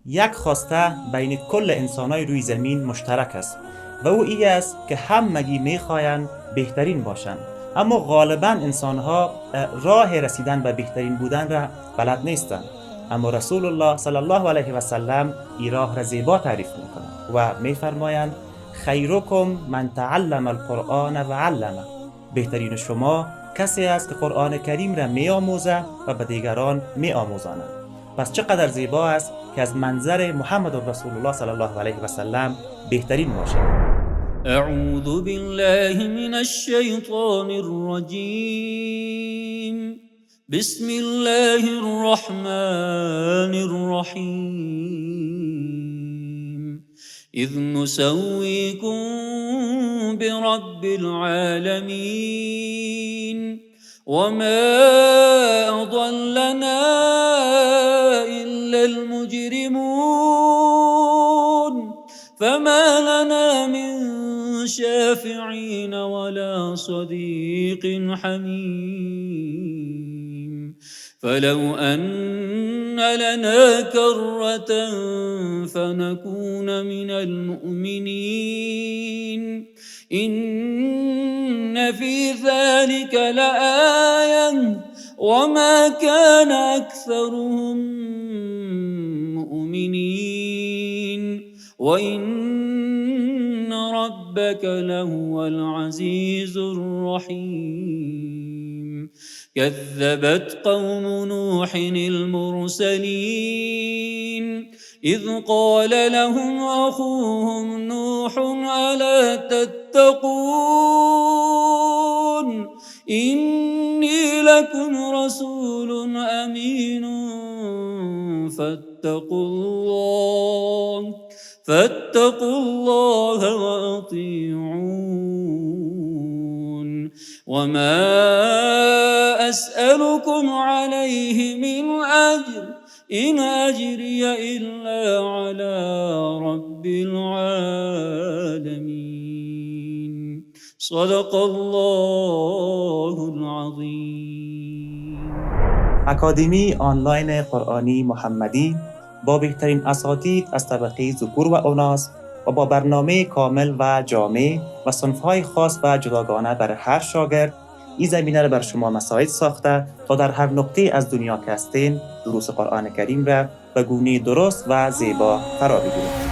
یک خواسته بین کل انسانای روی زمین مشترک است و او ای است که همگی میخواهند بهترین باشند، اما غالبا انسانها راه رسیدن به بهترین بودن را بلد نیستند. اما رسول الله صلی الله علیه و سلم این راه را زیبا تعریف میکنند و میفرمایند خیرکم من تعلم القرآن و علمه. بهترین شما کسی است که قرآن کریم را میآموزد و به دیگران میآموزاند. پس چقدر زیبا است که از منظر محمد رسول الله صلی الله علیه و سلم بهترین باشد. أعوذ بالله من الشيطان الرجيم. بسم الله الرحمن الرحيم. إذ نسويكم برب العالمين وما أضلنا إلا المجرمون فما لنا من شافعين ولا صديق حميم فلو أن لنا كرة فنكون من المؤمنين إن في ذلك لآية وما كان أكثرهم مؤمنين وإن ربك لهو العزيز الرحيم. كذبت قوم نوح المرسلين إذ قال لهم أخوهم نوح ألا تتقون إني لكم رسول أمين فاتقوا الله وأطيعون وما أسألكم عليه من أجر إن أجري إلا على رب العالمين. صدق الله العظيم. اکادمی آنلاین قرآنی محمدی با بهترین اساتید از طبقه ذکور و اناث و با برنامه کامل و جامع و صنف‌های خاص و جداگانه برای هر شاگرد این زمینه را بر شما مساعد ساخته تا در هر نقطه از دنیا که هستین دروس قرآن کریم را به گونه درست و زیبا فرا بگیرید.